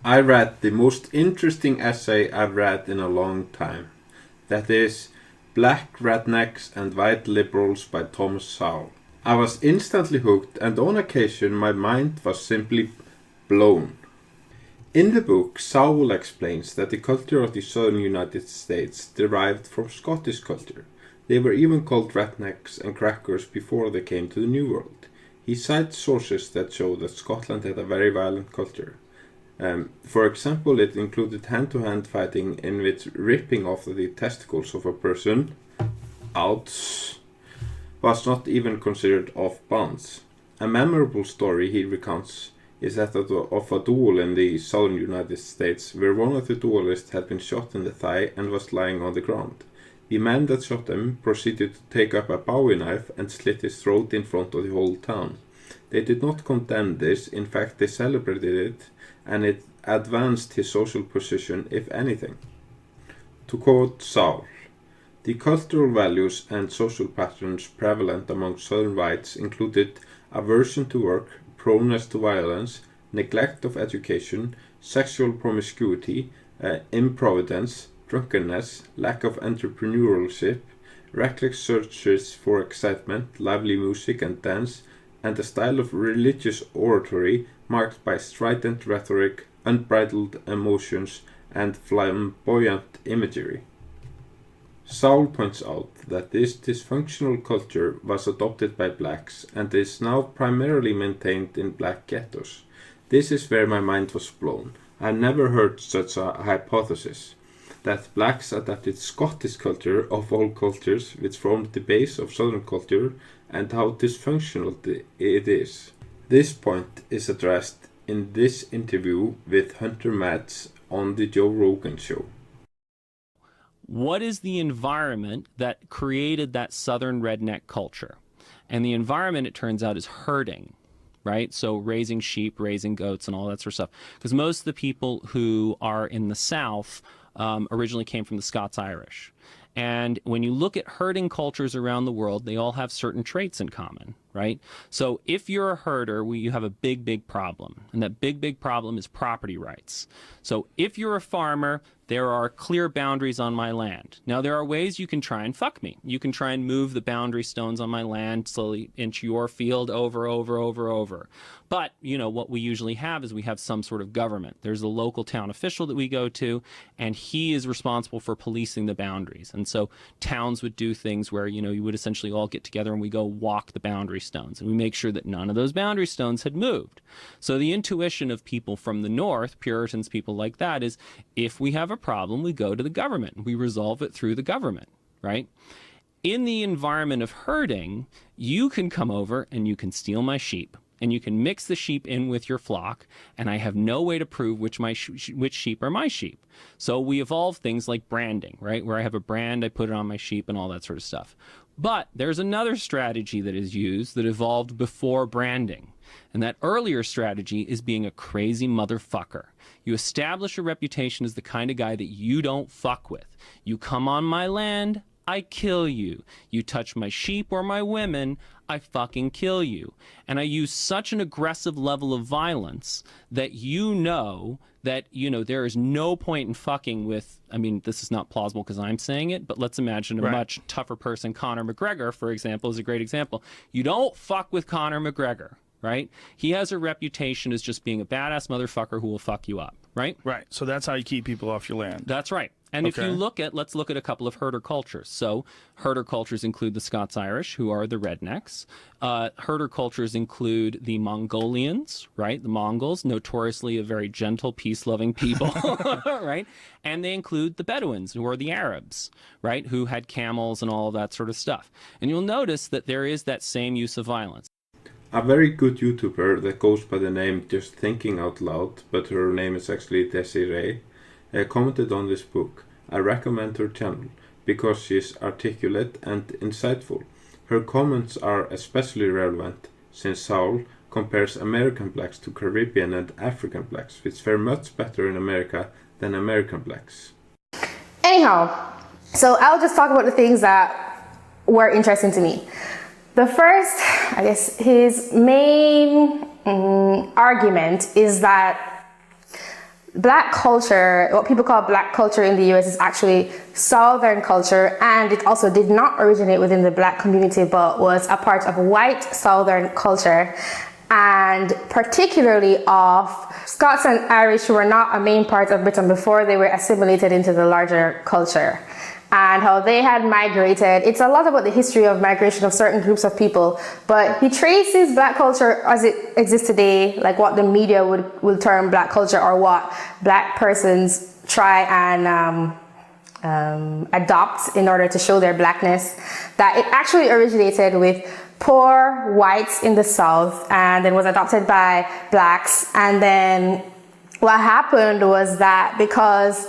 I read the most interesting essay I've read in a long time. That is Black Rednecks and White Liberals by Thomas Sowell. I was instantly hooked, and on occasion my mind was simply blown. In the book, Sowell explains that the culture of the southern United States derived from Scottish culture. They were even called rednecks and crackers before they came to the New World. He cites sources that show that Scotland had a very violent culture. For example, it included hand-to-hand fighting in which ripping off the testicles of a person, ouch, was not even considered off-bounds. A memorable story he recounts is that of a duel in the southern United States where one of the duelists had been shot in the thigh and was lying on the ground. The man that shot him proceeded to take up a bowie knife and slit his throat in front of the whole town. They did not condemn this, in fact they celebrated it, and it advanced his social position, if anything. To quote Sowell, the cultural values and social patterns prevalent among southern whites included aversion to work, proneness to violence, neglect of education, sexual promiscuity, improvidence, drunkenness, lack of entrepreneurship, reckless searches for excitement, lively music and dance, and a style of religious oratory marked by strident rhetoric, unbridled emotions, and flamboyant imagery. Sowell points out that this dysfunctional culture was adopted by blacks and is now primarily maintained in black ghettos. This is where my mind was blown. I never heard such a hypothesis, that blacks adapted Scottish culture of all cultures, which formed the base of southern culture, and how dysfunctional it is. This point is addressed in this interview with Hunter Matz on the Joe Rogan Show. What is the environment that created that southern redneck culture? And the environment, it turns out, is herding, right? So raising sheep, raising goats, and all that sort of stuff. Because most of the people who are in the South originally came from the Scots-Irish. And when you look at herding cultures around the world, they all have certain traits in common, right? So if you're a herder, you have a big, big problem. And that big, big problem is property rights. So if you're a farmer, there are clear boundaries on my land. Now, there are ways you can try and fuck me. You can try and move the boundary stones on my land slowly into your field over. But, you know, what we usually have is we have some sort of government. There's a local town official that we go to, and he is responsible for policing the boundaries. And so towns would do things where, you know, you would essentially all get together and we go walk the boundary stones. And we make sure that none of those boundary stones had moved. So the intuition of people from the North, Puritans, people like that, is if we have a problem, we go to the government. We resolve it through the government, right? In the environment of herding, you can come over and you can steal my sheep. And you can mix the sheep in with your flock, and I have no way to prove which sheep are my sheep. So we evolve things like branding, right? Where I have a brand, I put it on my sheep and all that sort of stuff. But there's another strategy that is used that evolved before branding. And that earlier strategy is being a crazy motherfucker. You establish a reputation as the kind of guy that you don't fuck with. You come on my land, I kill you. You touch my sheep or my women, I fucking kill you. And I use such an aggressive level of violence that that, there is no point in fucking with, I mean, this is not plausible because I'm saying it, but let's imagine a much tougher person. Conor McGregor, for example, is a great example. You don't fuck with Conor McGregor, right? He has a reputation as just being a badass motherfucker who will fuck you up, right? Right. So that's how you keep people off your land. That's right. And if you let's look at a couple of herder cultures. So herder cultures include the Scots-Irish, who are the rednecks. Herder cultures include the Mongolians, right? The Mongols, notoriously a very gentle, peace-loving people, right? And they include the Bedouins, who are the Arabs, right? Who had camels and all of that sort of stuff. And you'll notice that there is that same use of violence. A very good YouTuber that goes by the name Just Thinking Out Loud, but her name is actually Desiree, commented on this book. I recommend her channel because she is articulate and insightful. Her comments are especially relevant since Sowell compares American blacks to Caribbean and African blacks, which fare much better in America than American blacks. Anyhow, so I'll just talk about the things that were interesting to me. The first, I guess, his main argument is that Black culture, what people call black culture in the US, is actually Southern culture, and it also did not originate within the black community but was a part of white Southern culture, and particularly of Scots and Irish, who were not a main part of Britain before they were assimilated into the larger culture, and how they had migrated. It's a lot about the history of migration of certain groups of people, but he traces black culture as it exists today, like what the media would term black culture, or what black persons try and adopt in order to show their blackness, that it actually originated with poor whites in the South and then was adopted by blacks. And then what happened was that because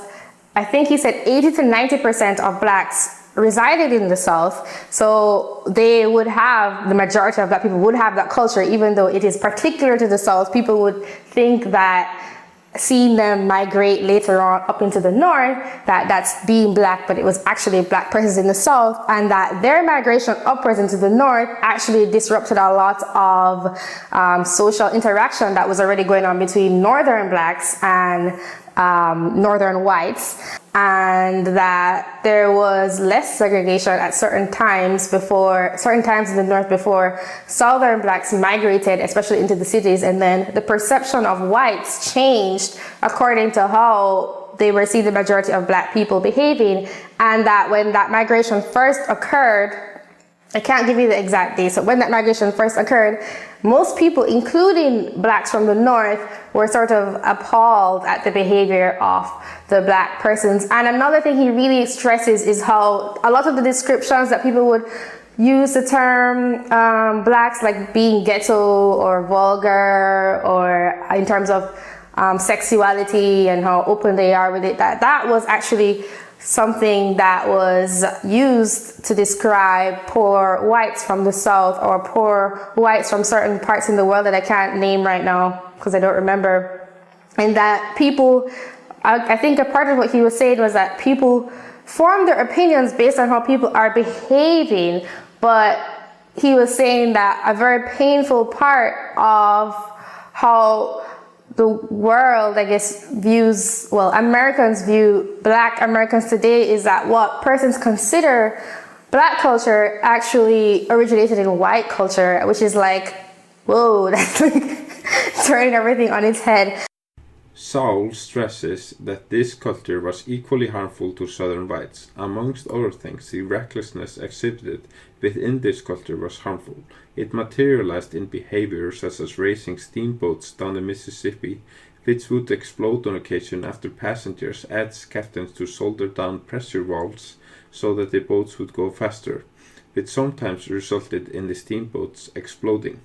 I think he said 80 to 90% of blacks resided in the South, so they would have, the majority of black people would have that culture, even though it is particular to the South. People would think that seeing them migrate later on up into the North, that's being black, but it was actually black persons in the South, and that their migration upwards into the North actually disrupted a lot of social interaction that was already going on between Northern blacks and Northern whites, and that there was less segregation at certain times in the North before Southern blacks migrated, especially into the cities, and then the perception of whites changed according to how they were seeing the majority of black people behaving, and that when that migration first occurred, I can't give you the exact date, so when that migration first occurred, most people, including blacks from the North, were sort of appalled at the behavior of the black persons. And another thing he really stresses is how a lot of the descriptions that people would use the term blacks, like being ghetto or vulgar, or in terms of sexuality and how open they are with it, that was actually something that was used to describe poor whites from the South, or poor whites from certain parts in the world that I can't name right now because I don't remember. And that people, I think a part of what he was saying was that people form their opinions based on how people are behaving, but he was saying that a very painful part of how the world, I guess, Americans view black Americans today is that what persons consider black culture actually originated in white culture, which is like, whoa, that's like turning everything on its head. Sowell stresses that this culture was equally harmful to Southern whites. Amongst other things, the recklessness exhibited within this culture was harmful. It materialized in behavior such as racing steamboats down the Mississippi, which would explode on occasion after passengers asked captains to solder down pressure valves so that the boats would go faster, which sometimes resulted in the steamboats exploding.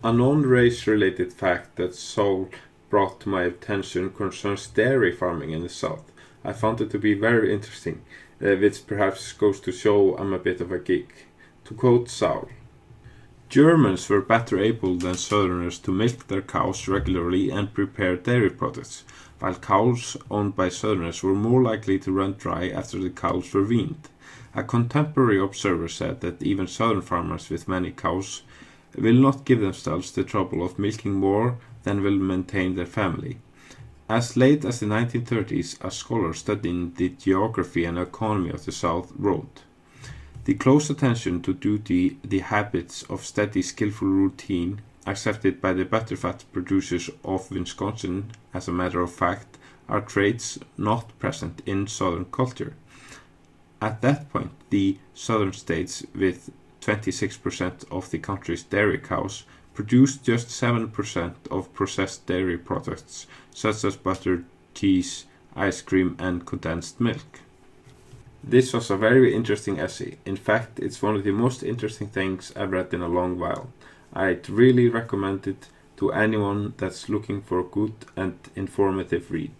A non-race-related fact that Sowell brought to my attention concerns dairy farming in the South. I found it to be very interesting, which perhaps goes to show I'm a bit of a geek. To quote Sowell, Germans were better able than Southerners to milk their cows regularly and prepare dairy products, while cows owned by Southerners were more likely to run dry after the cows were weaned. A contemporary observer said that even Southern farmers with many cows will not give themselves the trouble of milking more than will maintain their family. As late as the 1930s, a scholar studying the geography and economy of the South wrote, "The close attention to duty, the habits of steady, skillful routine, accepted by the butterfat producers of Wisconsin, as a matter of fact, are traits not present in Southern culture." At that point, the Southern states, with 26% of the country's dairy cows, produced just 7% of processed dairy products, such as butter, cheese, ice cream, and condensed milk. This was a very interesting essay. In fact, it's one of the most interesting things I've read in a long while. I'd really recommend it to anyone that's looking for a good and informative read.